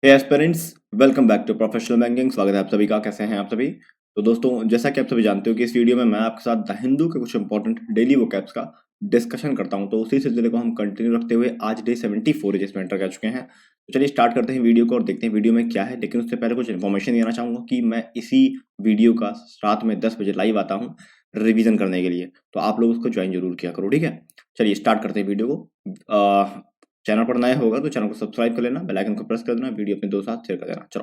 Hey aspirants, welcome back to professional banking. स्वागत है आप सभी का। कैसे हैं आप सभी? तो दोस्तों, जैसा कि आप सभी जानते हो कि इस वीडियो में मैं आपके साथ द हिंदू के कुछ इंपॉर्टेंट डेली वोकैब्स का डिस्कशन करता हूं। तो उसी सिलसिले को हम कंटिन्यू रखते हुए आज डे 74 जिसमें एंटर कर चुके हैं। तो चलिए स्टार्ट करते हैं वीडियो को और देखते हैं वीडियो में क्या है। लेकिन उससे पहले कुछ इन्फॉर्मेशन देना चाहूंगा कि मैं इसी वीडियो का रात में 10 बजे लाइव आता हूँ रिवीजन करने के लिए। तो आप लोग उसको ज्वाइन जरूर किया करो, ठीक है? चलिए स्टार्ट करते हैं वीडियो को। चैनल पर नया होगा तो चैनल को सब्सक्राइब कर लेना, बेल आइकन को प्रेस कर देना, वीडियो अपने दोस्त साथ शेयर कर देना। चलो,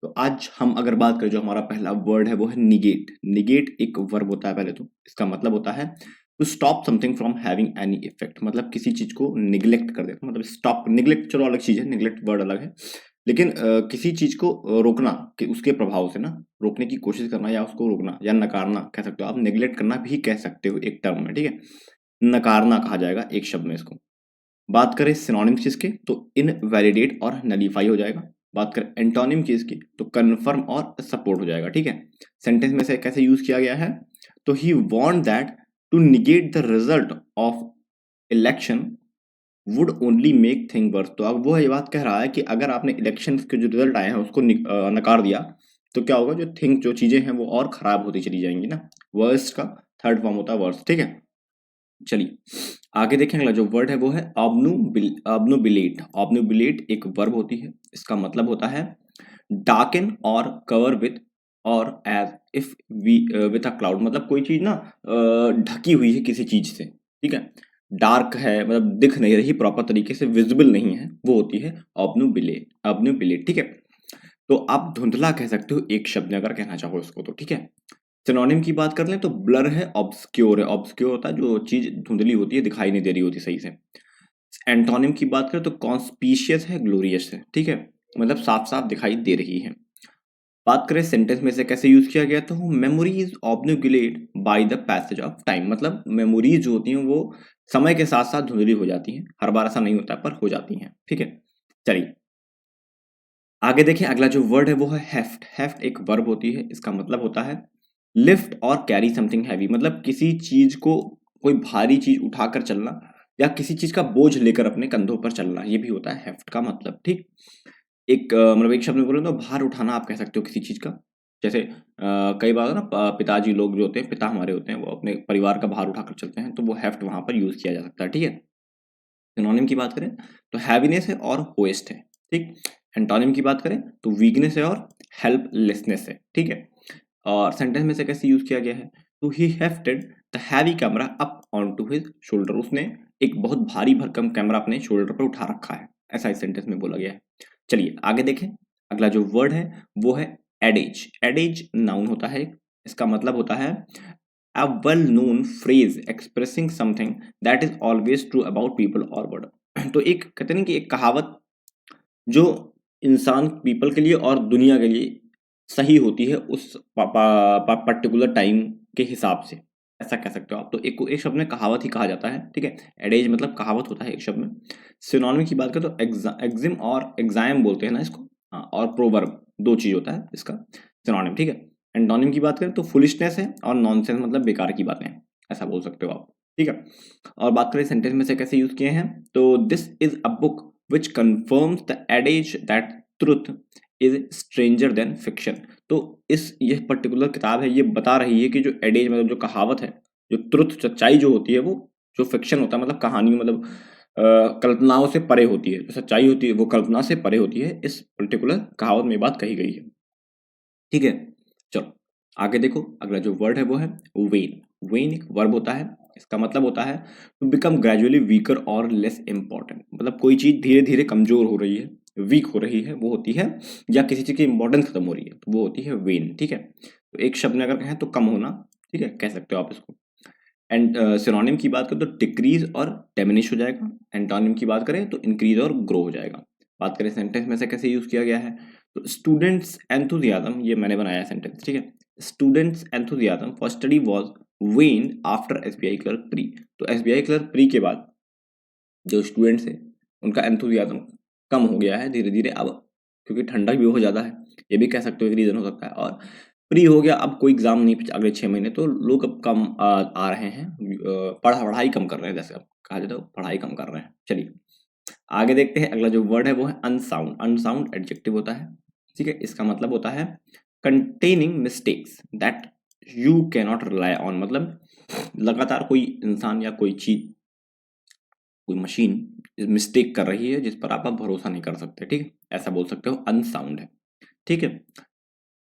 तो आज हम अगर बात करें, जो हमारा पहला वर्ड है वो है निगेट। निगेट एक वर्ब होता है। पहले तो इसका मतलब होता है to stop something from having any effect. मतलब किसी चीज को निग्लेक्ट कर देना। मतलब स्टॉप, निग्लेक्ट चलो अलग चीज है, निग्लेक्ट वर्ड अलग है। लेकिन किसी चीज को रोकना, कि उसके प्रभाव से ना रोकने की कोशिश करना, या उसको रोकना या नकारना कह सकते हो आप। निग्लेक्ट करना भी कह सकते हो एक टर्म में, ठीक है? नकारना कहा जाएगा एक शब्द में इसको। बात करें सिनोनिम्स की इसके, तो इनवैलिडेट और नलीफाई हो जाएगा। बात करें एंटोनिम की इसकी, तो कन्फर्म और सपोर्ट हो जाएगा, ठीक है? सेंटेंस में से कैसे यूज किया गया है, तो he want that to negate the result of election would only make thing worse. तो अब वो ये बात कह रहा है कि अगर आपने इलेक्शन के जो रिजल्ट आए हैं उसको नकार दिया, तो क्या होगा, जो चीजें हैं वो और खराब होती चली जाएंगी ना। वर्स्ट का थर्ड फॉर्म होता है वर्स्ट, ठीक है? चलिए आगे देखें। अगला जो वर्ड है वो है ऑब्नुबिलेट। ऑब्नुबिलेट एक वर्ब होती है। इसका मतलब होता है darken or cover with or as if we with a cloud. मतलब कोई चीज ना ढकी हुई है किसी चीज से, ठीक है? डार्क है, मतलब दिख नहीं रही प्रॉपर तरीके से, विजिबल नहीं है, वो होती है ऑब्नुबिलेट। ऑब्नुबिलेट, ठीक है? तो आप धुंधला कह सकते हो एक शब्द में अगर कहना चाहो इसको तो, ठीक है? सिनोनिम की बात कर लें तो ब्लर है, ऑब्सक्योर है। ऑब्सक्योर होता है जो चीज धुंधली होती है, दिखाई नहीं दे रही होती सही से। एंटोनिम की बात करें तो कॉन्स्पिशियस है, ग्लोरियस है, ठीक है? मतलब साफ साफ दिखाई दे रही है। बात करें सेंटेंस में से कैसे यूज किया गया, तो memories obnubilated by the passage of time. मतलब मेमोरीज जो होती हैं वो समय के साथ साथ धुंधली हो जाती हैं। हर बार ऐसा नहीं होता पर हो जाती हैं, ठीक है? चलिए आगे देखें। अगला जो वर्ड है वो है हेफ्ट। हेफ्ट एक वर्ब होती है। इसका मतलब होता है लिफ्ट और कैरी समथिंग हैवी। मतलब किसी चीज को, कोई भारी चीज उठाकर चलना, या किसी चीज का बोझ लेकर अपने कंधों पर चलना, ये भी होता है हेफ्ट का मतलब, ठीक? मतलब एक शब्द में बोले तो भार उठाना आप कह सकते हो किसी चीज का। जैसे कई बार ना पिताजी लोग जो होते हैं, पिता हमारे होते हैं, वो अपने परिवार का भार उठाकर चलते हैं, तो वो हेफ्ट वहां पर यूज किया जा सकता है, ठीक है? सिनोनिम की बात करें तो हैवीनेस है और होएस्ट है, ठीक? एंटोनिम की बात करें तो वीकनेस है और हेल्पलेसनेस है, ठीक है? और सेंटेंस में से कैसे यूज किया गया है, तो he hefted the heavy camera up on to his shoulder. उसने एक बहुत भारी भरकम कैमरा अपने शोल्डर पर उठा रखा है, ऐसा इस सेंटेंस में बोला गया है। चलिए आगे देखें। अगला जो वर्ड है वो है एडेज। एडेज नाउन होता है। इसका मतलब होता है a well known phrase expressing something that is always true about people or word। तो एक कहते हैं ना कि एक कहावत जो इंसान, पीपल के लिए और दुनिया के लिए सही होती है उस पर्टिकुलर टाइम के हिसाब से, ऐसा कह सकते हो आप। तो एक शब्द में कहावत ही कहा जाता है, ठीक है? एडेज मतलब कहावत होता है एक शब्द में। सिनोनिम की बात करें तो एग्जिम और एग्जाम बोलते हैं ना इसको। हाँ, और प्रोवर्ब, दो चीज होता है इसका सिनोनिम, ठीक है? एंटोनिम की बात करें तो फुलिशनेस है, और नॉनसेंस मतलब बेकार की बातें हैं, ऐसा बोल सकते हो आप, ठीक है? और बात करें सेंटेंस में से कैसे यूज किए हैं, तो this is a book which confirms the adage that truth is stranger than fiction। तो यह पर्टिकुलर किताब है, ये बता रही है कि जो एडेज मतलब जो कहावत है, जो ट्रुथ सच्चाई जो होती है, वो जो फिक्शन होता है मतलब कहानी, मतलब कल्पनाओं से परे होती है। जो सच्चाई होती है वो कल्पना से परे होती है। इस पर्टिकुलर कहावत में बात कही गई है, ठीक है? चलो आगे देखो। अगला जो वर्ड है वो है वेन। वेन एक वर्ब होता है। इसका मतलब होता है टू बिकम ग्रेजुअली वीकर और लेस इंपॉर्टेंट। मतलब कोई चीज धीरे धीरे कमजोर हो रही है, वीक हो रही है, वो होती है, या किसी चीज की इंपॉर्टेंस खत्म हो रही है, तो वो होती है वेन, ठीक है? तो एक शब्द में अगर कहें तो कम होना, ठीक है, कह सकते हो आप इसको। एंड सिनोनिम की बात करें तो डिक्रीज और डेमिनिश हो जाएगा। एंटोनिम की बात करें तो इंक्रीज और ग्रो हो जाएगा। बात करें सेंटेंस में से कैसे यूज किया गया है, तो स्टूडेंट्स एंथुजियाज्म, ये मैंने बनाया सेंटेंस, ठीक है? Students enthusiasm for study was when after SBI clerk pre. तो एसबीआई क्लर्क प्री के बाद जो स्टूडेंट्स हैं उनका एंथुजियाज्म कम हो गया है धीरे धीरे अब, क्योंकि ठंडक भी बहुत ज़्यादा है, ये भी कह सकते हो एक रीज़न हो सकता है। और फ्री हो गया, अब कोई एग्जाम नहीं अगले 6 महीने, तो लोग अब कम आ रहे हैं, पढ़ाई कम कर रहे हैं, जैसे अब कहा जाता है पढ़ाई कम कर रहे हैं। चलिए आगे देखते हैं, अगला जो वर्ड है वो है अनसाउंड। अनसाउंड एडजेक्टिव होता है, ठीक है। इसका मतलब होता है containing mistakes that you cannot rely on, मतलब लगातार कोई इंसान या कोई चीज, कोई मशीन मिस्टेक कर रही है जिस पर आप भरोसा नहीं कर सकते, ठीक है, ऐसा बोल सकते हो अनसाउंड है, ठीक है।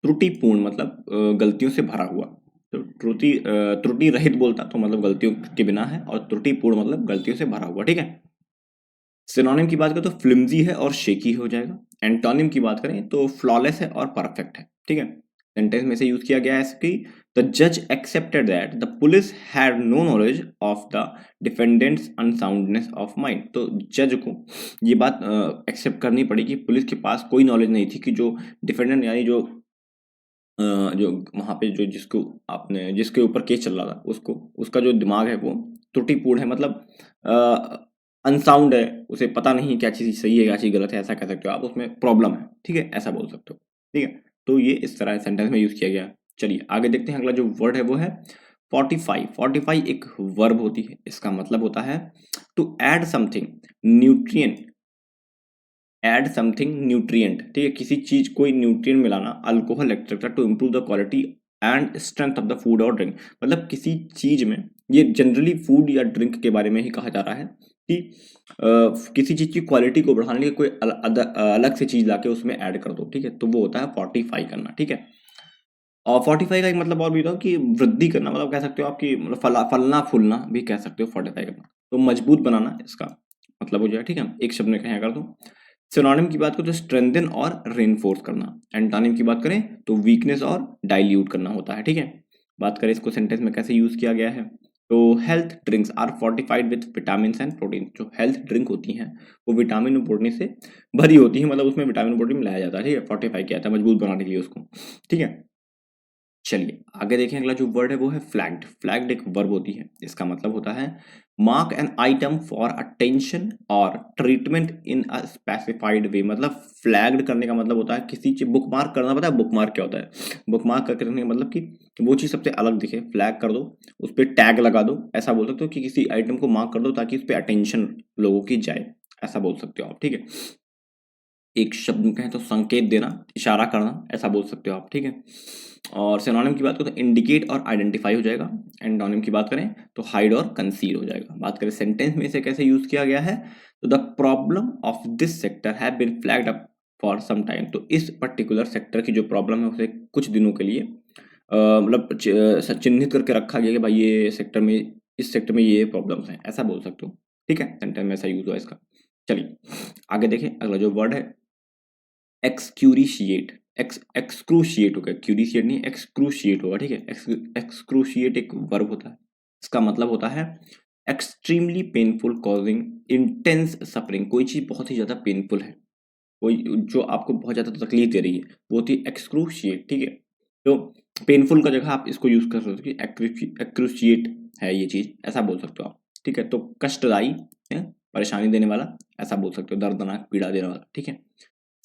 त्रुटिपूर्ण मतलब गलतियों से भरा हुआ, तो त्रुटि रहित बोलता तो मतलब गलतियों के बिना है, और त्रुटिपूर्ण मतलब गलतियों से भरा हुआ, ठीक है। सिनोनिम की बात करें तो फ्लिम्जी है और शेकी हो जाएगा। एंटोनिम की बात करें तो फ्लॉलेस है और परफेक्ट है, ठीक है। सेंटेंस में से यूज किया गया है इसकी, द जज accepted that the police had no knowledge of the defendant's unsoundness of mind. तो जज को ये बात एक्सेप्ट करनी पड़ी कि पुलिस के पास कोई नॉलेज नहीं थी कि जो डिफेंडेंट यानी जो वहां पे जो जिसको आपने जिसके ऊपर केस चल रहा था उसको, उसका जो दिमाग है वो त्रुटिपूर्ण है, मतलब अनसाउंड है, उसे पता नहीं क्या चीज़ सही है क्या चीज़ गलत है, ऐसा कह सकते हो आप, उसमें प्रॉब्लम है, ठीक है, ऐसा बोल सकते हो, ठीक है। तो ये इस तरह सेंटेंस में यूज किया गया। चलिए आगे देखते हैं, अगला जो वर्ड है वो है फोर्टिफाई। फोर्टिफाई एक वर्ब होती है, इसका मतलब होता है to add something nutrient, add something nutrient, ठीक है, किसी चीज कोई न्यूट्रिएंट मिलाना, alcohol etcetera to improve the quality and strength of the food or drink. मतलब किसी चीज में, ये जनरली फूड या ड्रिंक के बारे में ही कहा जा रहा है कि किसी चीज की क्वालिटी को बढ़ाने के लिए कोई अलग से चीज लाके उसमें ऐड कर दो, ठीक है, तो वो होता है फोर्टिफाई करना, ठीक है। और फोर्टिफाई का एक मतलब और भी होता है कि वृद्धि करना, मतलब कह सकते हो आपकी मतलब फलना फूलना भी कह सकते हो फोर्टिफाई करना, तो मजबूत बनाना इसका मतलब हो जाए, ठीक है। एक शब्द में कहें अगर तो सिनोनिम की बात करें तो स्ट्रेंथन और रेनफोर्स करना। एंटोनिम की बात करें तो वीकनेस और डाइल्यूट करना होता है, ठीक है। बात करें इसको सेंटेंस में कैसे यूज किया गया है, तो health drinks are fortified with vitamin and protein. जो हेल्थ ड्रिंक होती हैं वो विटामिन और प्रोटीन से भरी होती है, मतलब उसमें विटामिन प्रोटीन मिलाया जाता है, ठीक है, फोर्टिफाई किया जाता है मजबूत बनाने के लिए उसको, ठीक है। चलिए आगे देखें, अगला जो वर्ड है वो है फ्लैग्ड। फ्लैग्ड एक वर्ब होती है, इसका मतलब होता है mark an item for attention और ट्रीटमेंट इन अ स्पेसिफाइड वे। मतलब फ्लैग्ड करने का मतलब होता है किसी चीज, बुक मार्क करना, पता है बुक मार्क क्या होता है? बुक मार्क करने का मतलब कि वो चीज सबसे अलग दिखे, फ्लैग कर दो, उस पर टैग लगा दो, ऐसा बोल सकते हो कि किसी आइटम को मार्क कर दो ताकि उस पर अटेंशन लोगों की जाए, ऐसा बोल सकते हो आप, ठीक है। एक शब्द में कहें तो संकेत देना, इशारा करना, ऐसा बोल सकते हो आप, ठीक है। और सिनोनिम की बात करें तो इंडिकेट और आइडेंटिफाई हो जाएगा। एंटोनिम की बात करें तो हाइड और कंसील हो जाएगा। बात करें सेंटेंस में इसे कैसे यूज किया गया है, तो the problem of this sector have been flagged up for some time. तो इस पर्टिकुलर सेक्टर की जो प्रॉब्लम है उसे कुछ दिनों के लिए मतलब चिन्हित करके रखा गया कि भाई ये सेक्टर में, इस सेक्टर में ये प्रॉब्लम्स हैं, ऐसा बोल सकते हो, ठीक है। सेंटेंस में ऐसा यूज हुआ इसका। चलिए आगे देखें, अगला जो वर्ड है एक्सक्यूरिशिएट। एक्सक्रूशिएट होगा, क्यूरिशिएट नहीं, एक्सक्रूशिएट होगा, ठीक है। एक्सक्रूशिएट एक वर्ब होता है, इसका मतलब होता है extremely painful causing intense suffering. कोई चीज बहुत ही ज्यादा पेनफुल है, कोई जो आपको बहुत ज्यादा तकलीफ दे रही है, वो होती है एक्सक्रूशिएट, ठीक है। तो पेनफुल का जगह आप इसको यूज कर सकते हो कि एक्रूशिएट है ये चीज, ऐसा बोल सकते हो आप, ठीक है। तो कष्टदायी है, परेशानी देने वाला, ऐसा बोल सकते हो, दर्दनाक, पीड़ा देने वाला, ठीक है।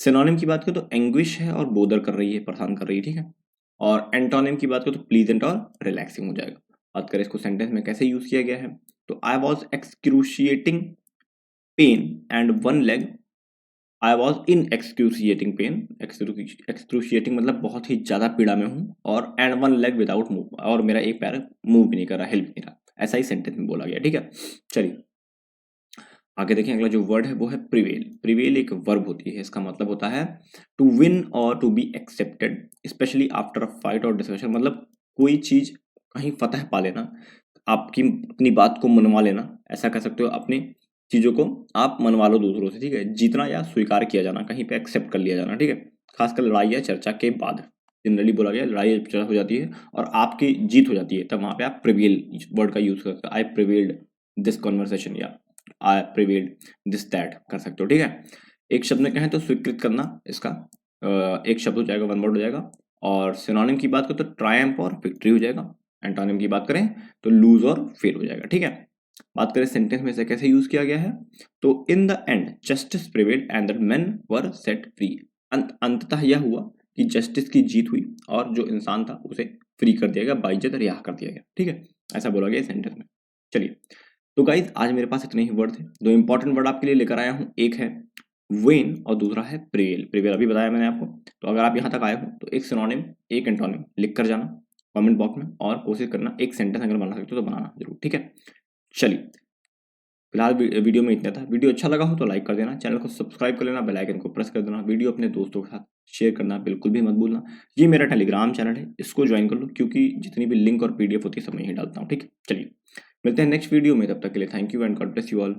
सिनोनिम की बात करें तो एंग्विश है और बोदर कर रही है, परेशान कर रही है, ठीक है। और एंटोनिम की बात करें तो प्लीजेंट और रिलैक्सिंग हो जाएगा। बात करें इसको सेंटेंस में कैसे यूज किया गया है, तो I was excruciating pen and one leg, I was in excruciating pen, excruciating मतलब बहुत ही ज्यादा पीड़ा में हूँ, और and one leg without move, और मेरा एक पैर मूव भी नहीं कर रहा, हिल भी नहीं रहा, ऐसा ही सेंटेंस में बोला गया, ठीक है। चलिए आगे देखें, अगला जो वर्ड है वो है प्रिवेल। प्रिवेल एक वर्ब होती है, इसका मतलब होता है to win or to be accepted especially after a fight or discussion. मतलब कोई चीज कहीं फतह पा लेना, आपकी अपनी बात को मनवा लेना, ऐसा कह सकते हो, अपनी चीजों को आप मनवा लो दूसरों से, ठीक है। जीतना या स्वीकार किया जाना, कहीं पे एक्सेप्ट कर लिया जाना, ठीक है। खासकर लड़ाई या चर्चा के बाद जनरली बोला गया, लड़ाई या चर्चा हो जाती है और आपकी जीत हो जाती है, तब वहां पे आप प्रिवेल वर्ड का यूज करते हो, आई प्रिवेल्ड दिस कॉन्वर्सेशन या आई प्रिवेल्ड दिस दैट कर सकते हो, ठीक है। एक शब्द में कहें तो स्वीकृत करना, इसका एक शब्द हो जाएगा, वन वर्ड हो जाएगा। और सिनोनिम की बात करें तो ट्रायम्फ और विक्ट्री हो जाएगा। एंटोनिम की बात करें तो लूज और फेल हो जाएगा, ठीक है। बात करें सेंटेंस में से कैसे यूज किया गया है, तो in the end justice prevailed and the main were set free. अंततः यह हुआ कि जस्टिस की जीत हुई और जो इंसान था उसे फ्री कर दिया गया, बाइज्जत रिहा कर दिया गया, ठीक है, ऐसा बोला गया सेंटेंस में। चलिए तो गाइज आज मेरे पास इतने ही वर्ड थे। दो इंपॉर्टेंट वर्ड आपके लिए लेकर आया हूँ, एक है वेन और दूसरा है प्रिवेल। प्रिवेल अभी बताया मैंने आपको। तो अगर आप यहाँ तक आए हो तो एक सिनोनिम एक एंटोनिम लिख कर जाना कमेंट बॉक्स में, और कोशिश करना एक सेंटेंस अगर बना सकते हो तो बनाना जरूर, ठीक है। चलिए, फिलहाल वीडियो में इतना था। वीडियो अच्छा लगा हो तो लाइक कर देना, चैनल को सब्सक्राइब कर लेना, बेल आइकन को प्रेस कर देना, वीडियो अपने दोस्तों के साथ शेयर करना बिल्कुल भी मत भूलना। ये मेरा टेलीग्राम चैनल है, इसको ज्वाइन कर लो, क्योंकि जितनी भी लिंक और पीडीएफ होती है सब मैं यहीं डालता हूँ, ठीक है। चलिए, मिलते हैं नेक्स्ट वीडियो में, तब तक के लिए thank you and God bless you all.